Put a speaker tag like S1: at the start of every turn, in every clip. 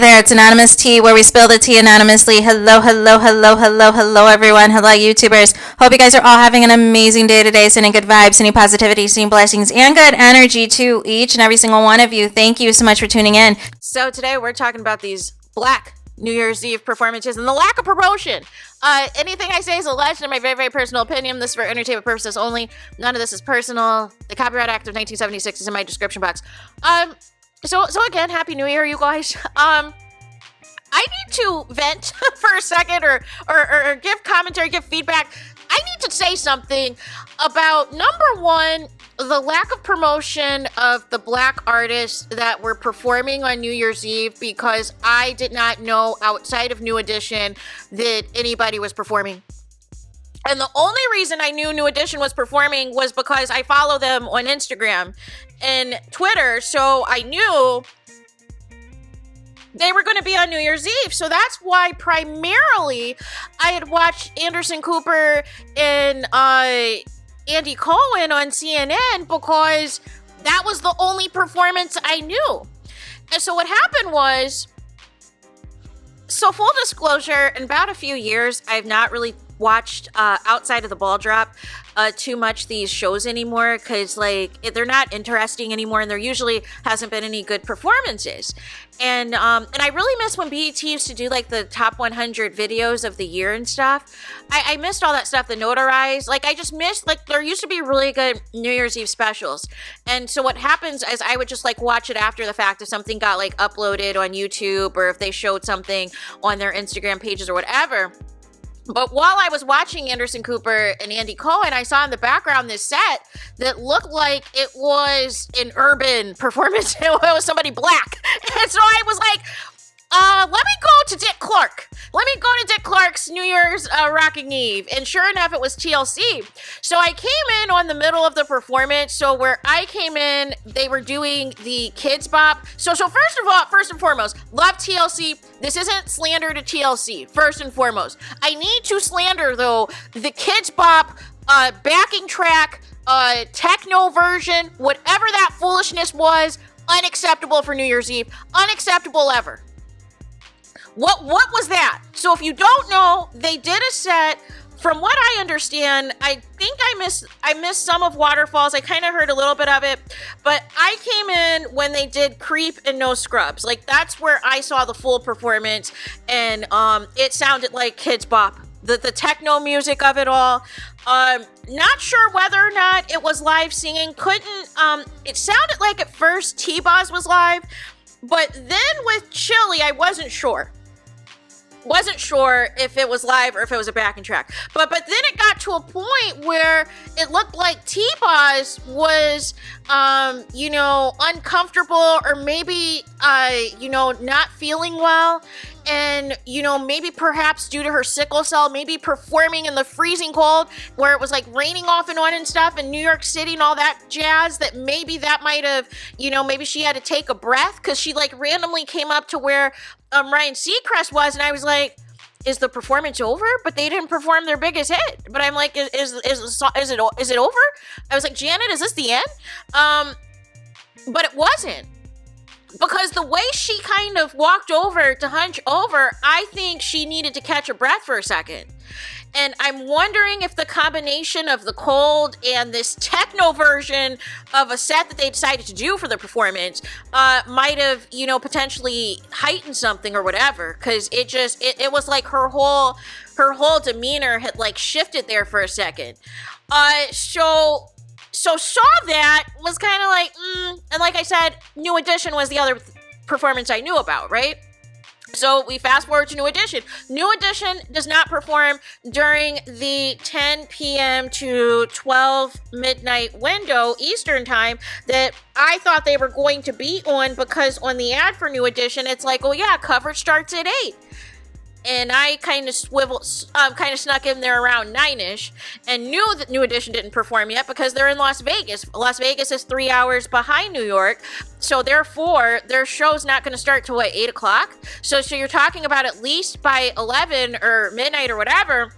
S1: there, it's Anonymous Tea, where we spill the tea anonymously. Hello, hello, hello, hello, hello, everyone. Hello, YouTubers. Hope you guys are all having an amazing day today, sending good vibes, sending positivity, sending blessings, and good energy to each and every single one of you. Thank you so much for tuning in. So today we're talking about these Black New Year's Eve performances and the lack of promotion. Anything I say is alleged in my very, very personal opinion. This is for entertainment purposes only. None of this is personal. The Copyright Act of 1976 is in my description box. So again, Happy New Year, you guys. I need to vent for a second or give commentary, give feedback. I need to say something about, number one, the lack of promotion of the Black artists that were performing on New Year's Eve, because I did not know outside of New Edition that anybody was performing. And the only reason I knew New Edition was performing was because I follow them on Instagram and Twitter, so I knew they were going to be on New Year's Eve. So that's why primarily I had watched Anderson Cooper and Andy Cohen on CNN, because that was the only performance I knew. And so what happened was, so full disclosure, in about a few years, I've not really watched outside of the ball drop too much these shows anymore, because like they're not interesting anymore, and there usually hasn't been any good performances. And I really miss when BET used to do like the top 100 videos of the year and stuff. I missed all that stuff, the notarized. Like I just missed, like there used to be really good New Year's Eve specials. And so what happens is I would just like watch it after the fact if something got like uploaded on YouTube, or if they showed something on their Instagram pages or whatever. But while I was watching Anderson Cooper and Andy Cohen, I saw in the background this set that looked like it was an urban performance. It was somebody Black. And so I was like, let me go to Dick Clark. Let me go to Dick Clark's New Year's Rocking Eve. And sure enough, it was TLC. So I came in on the middle of the performance. So where I came in, they were doing the KIDZ BOP. So first of all, first and foremost, love TLC. This isn't slander to TLC, first and foremost. I need to slander, though, the KIDZ BOP backing track, techno version, whatever that foolishness was, unacceptable for New Year's Eve. Unacceptable ever. What was that? So if you don't know, they did a set. From what I understand, I think I missed some of Waterfalls. I kind of heard a little bit of it, but I came in when they did Creep and No Scrubs. Like that's where I saw the full performance, and it sounded like KIDZ BOP. The techno music of it all. Not sure whether or not it was live singing. It sounded like at first T-Boz was live, but then with Chili, I wasn't sure if it was live or if it was a backing track. But then it got to a point where it looked like T-Boz was, uncomfortable, or maybe, not feeling well. And, maybe perhaps due to her sickle cell, maybe performing in the freezing cold where it was like raining off and on and stuff in New York City and all that jazz, that maybe that might have, maybe she had to take a breath, because she like randomly came up to where Ryan Seacrest was, and I was like, is the performance over? But they didn't perform their biggest hit. But I'm like, is it over? I was like, Janet, is this the end? But it wasn't. Because the way she kind of walked over to hunch over, I think she needed to catch her breath for a second. And I'm wondering if the combination of the cold and this techno version of a set that they decided to do for the performance might have, potentially heightened something or whatever. Because it was like her whole demeanor had like shifted there for a second. So saw that, was kind of like, and like I said, New Edition was the other performance I knew about, right? So we fast forward to New Edition. New Edition does not perform during the 10 p.m. to 12 midnight window Eastern time that I thought they were going to be on, because on the ad for New Edition, it's like, oh yeah, coverage starts at 8. And I kind of snuck in there around 9-ish and knew that New Edition didn't perform yet, because they're in Las Vegas. Las Vegas is 3 hours behind New York. So therefore, their show's not going to start till 8 o'clock. So you're talking about at least by 11 or midnight or whatever.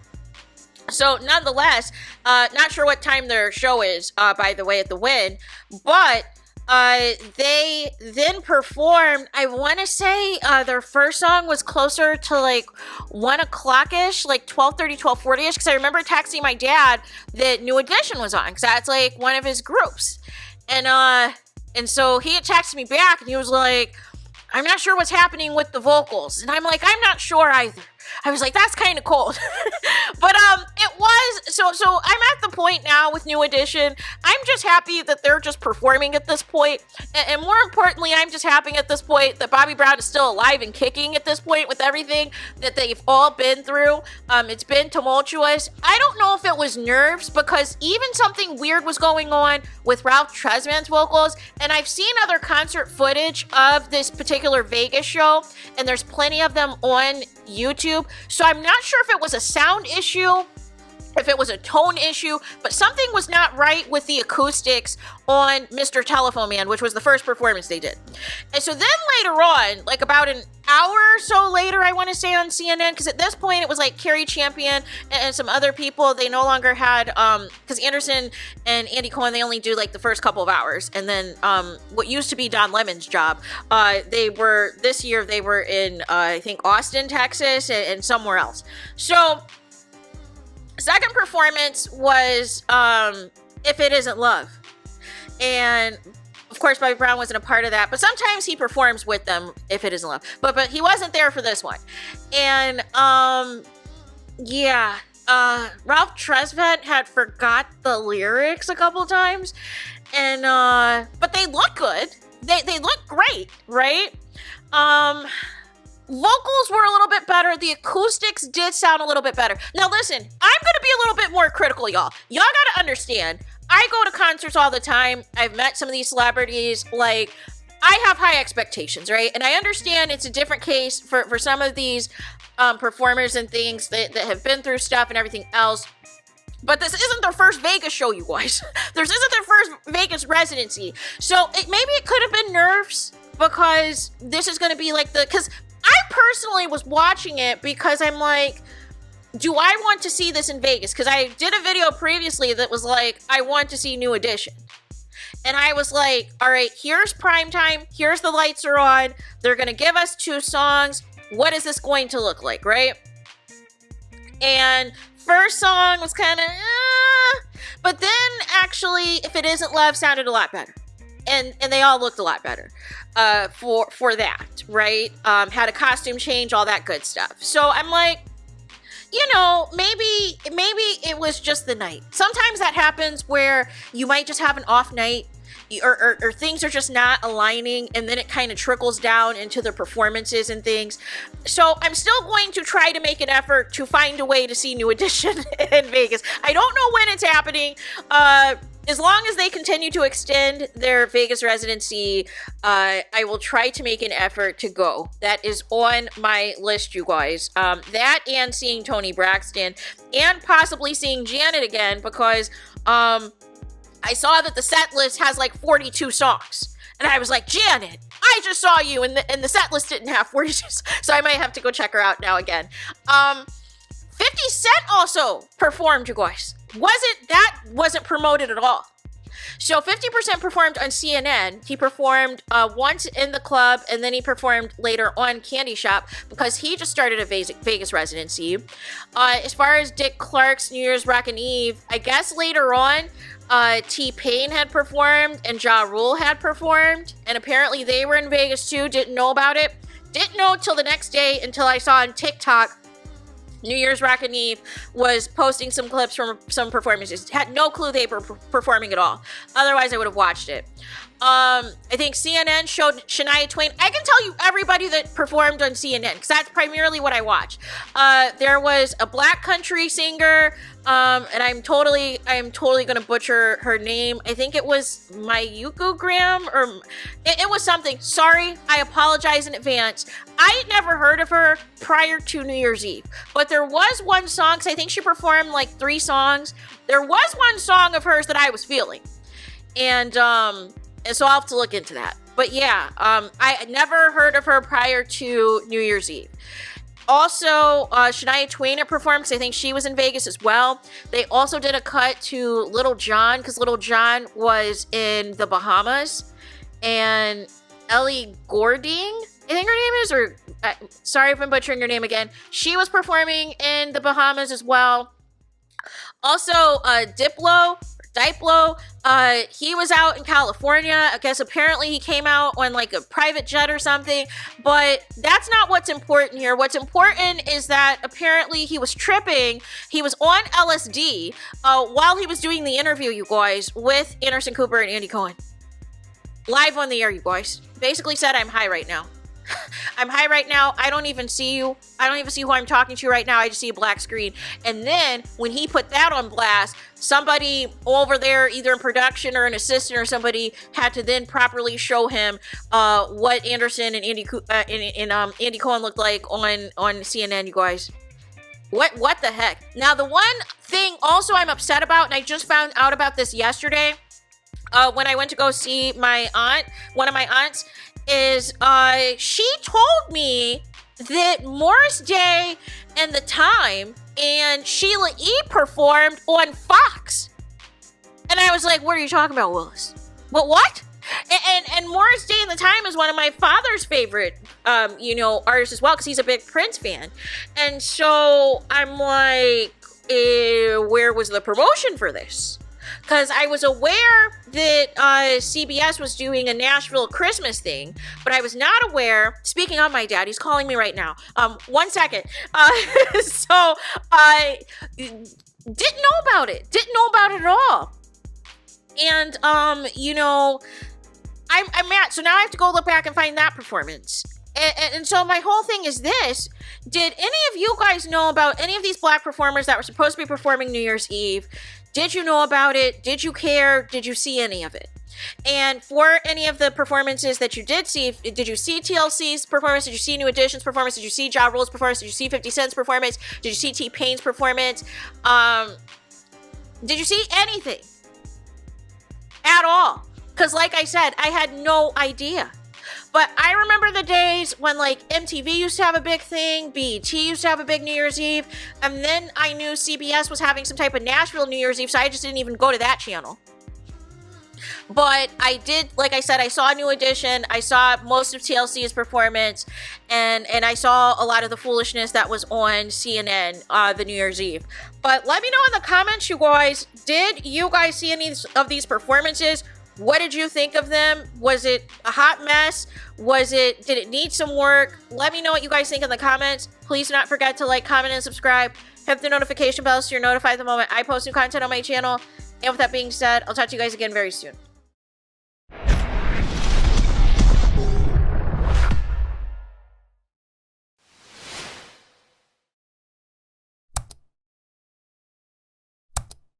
S1: So nonetheless, not sure what time their show is, by the way, at the Wynn. But they then performed, I want to say their first song was closer to like 1 o'clock-ish, like 12:30, 12:40-ish, because I remember texting my dad that New Edition was on, because that's like one of his groups. And so he had texted me back, and he was like, I'm not sure what's happening with the vocals. And I'm like, I'm not sure either. I was like, that's kind of cold. But it was, so I'm at the point now with New Edition. I'm just happy that they're just performing at this point. And more importantly, I'm just happy at this point that Bobby Brown is still alive and kicking at this point with everything that they've all been through. It's been tumultuous. I don't know if it was nerves, because even something weird was going on with Ralph Tresvant's vocals. And I've seen other concert footage of this particular Vegas show, and there's plenty of them on YouTube. So I'm not sure if it was a sound issue, if it was a tone issue, but something was not right with the acoustics on Mr. Telephone Man, which was the first performance they did. And so then later on, like about an hour or so later, I want to say on CNN, because at this point it was like Carrie Champion and some other people. They no longer had, because Anderson and Andy Cohen, they only do like the first couple of hours. And then what used to be Don Lemon's job, this year they were in, I think, Austin, Texas, and somewhere else. So second performance was If It Isn't Love. And of course, Bobby Brown wasn't a part of that, but sometimes he performs with them, If It Isn't Love. But he wasn't there for this one. And Ralph Tresvant had forgot the lyrics a couple times. And but they look good. They look great, right? Vocals were a little bit better. The acoustics did sound a little bit better. Now listen, I'm gonna be a little bit more critical, y'all. Y'all gotta understand, I go to concerts all the time. I've met some of these celebrities. Like, I have high expectations, right? And I understand it's a different case for some of these performers and things that have been through stuff and everything else. But this isn't their first Vegas show, you guys. This isn't their first Vegas residency. So maybe it could have been nerves, because this is going to be like because I personally was watching it because I'm like, do I want to see this in Vegas? Because I did a video previously that was like, I want to see New Edition. And I was like, all right, here's prime time. Here's the lights are on. They're going to give us 2 songs. What is this going to look like, right? And first song was kind of, but then actually, If It Isn't Love sounded a lot better. And they all looked a lot better for that, right? Had a costume change, all that good stuff. So I'm like, maybe it was just the night. Sometimes that happens where you might just have an off night, or things are just not aligning, and then it kind of trickles down into the performances and things. So I'm still going to try to make an effort to find a way to see New Edition in Vegas. I don't know when it's happening. As long as they continue to extend their Vegas residency, I will try to make an effort to go. That is on my list, you guys. That and seeing Toni Braxton, and possibly seeing Janet again, because I saw that the set list has like 42 songs. And I was like, Janet, I just saw you, and the set list didn't have 42. So I might have to go check her out now again. 50 Cent also performed, you guys. Wasn't promoted at all. So 50% performed on CNN. He performed once in the club, and then he performed later on Candy Shop, because he just started a Vegas residency. As far as Dick Clark's New Year's Rockin' Eve, I guess later on, T-Pain had performed and Ja Rule had performed, and apparently they were in Vegas too. Didn't know about it. Didn't know till the next day, until I saw on TikTok New Year's Rockin' Eve was posting some clips from some performances. Had no clue they were performing at all. Otherwise, I would have watched it. I think CNN showed Shania Twain. I can tell you everybody that performed on CNN, because that's primarily what I watch. There was a black country singer, and I'm totally gonna butcher her name. I think it was Mayuko Graham, or it was something. Sorry, I apologize in advance. I had never heard of her prior to New Year's Eve, but there was one song, because I think she performed like 3 songs. There was one song of hers that I was feeling, and so I'll have to look into that. But yeah, I had never heard of her prior to New Year's Eve. Also, Shania Twain had performed, because I think she was in Vegas as well. They also did a cut to Little John, because Little John was in the Bahamas. and Ellie Goulding, I think her name is, or sorry if I'm butchering your name again. She was performing in the Bahamas as well. Also, Diplo, he was out in California. I guess apparently he came out on like a private jet or something, but that's not what's important here. What's important is that apparently he was tripping. He was on LSD while he was doing the interview, you guys, with Anderson Cooper and Andy Cohen. Live on the air, you guys. Basically said, I'm high right now. I'm high right now. I don't even see you. I don't even see who I'm talking to right now. I just see a black screen. And then when he put that on blast, somebody over there, either in production or an assistant or somebody, had to then properly show him what Anderson and Andy Cohen looked like on CNN, you guys. What the heck? Now, the one thing also I'm upset about, and I just found out about this yesterday, when I went to go see my aunt, one of my aunts, is she told me that Morris Day and The Time and Sheila E. performed on Fox. And I was like, what are you talking about, Willis? What? And Morris Day and The Time is one of my father's favorite, artists as well, because he's a big Prince fan. And so I'm like, where was the promotion for this? Because I was aware that CBS was doing a Nashville Christmas thing, but I was not aware. Speaking of my dad, he's calling me right now. 1 second. So I didn't know about it. Didn't know about it at all. And, I'm mad. So now I have to go look back and find that performance. And so my whole thing is this. Did any of you guys know about any of these black performers that were supposed to be performing New Year's Eve? Did you know about it? Did you care? Did you see any of it? And for any of the performances that you did see, did you see TLC's performance? Did you see New Edition's performance? Did you see Ja Rule's performance? Did you see 50 Cent's performance? Did you see T-Pain's performance? Did you see anything at all? Because like I said, I had no idea. But I remember the days when like MTV used to have a big thing, BET used to have a big New Year's Eve, and then I knew CBS was having some type of Nashville New Year's Eve, so I just didn't even go to that channel. But I did, like I said, I saw New Edition, I saw most of TLC's performance, and I saw a lot of the foolishness that was on CNN the New Year's Eve. But let me know in the comments, you guys, did you guys see any of these performances? What did you think of them? Was it a hot mess? Did it need some work? Let me know what you guys think in the comments. Please do not forget to like, comment, and subscribe. Hit the notification bell so you're notified the moment I post new content on my channel. And with that being said, I'll talk to you guys again very soon.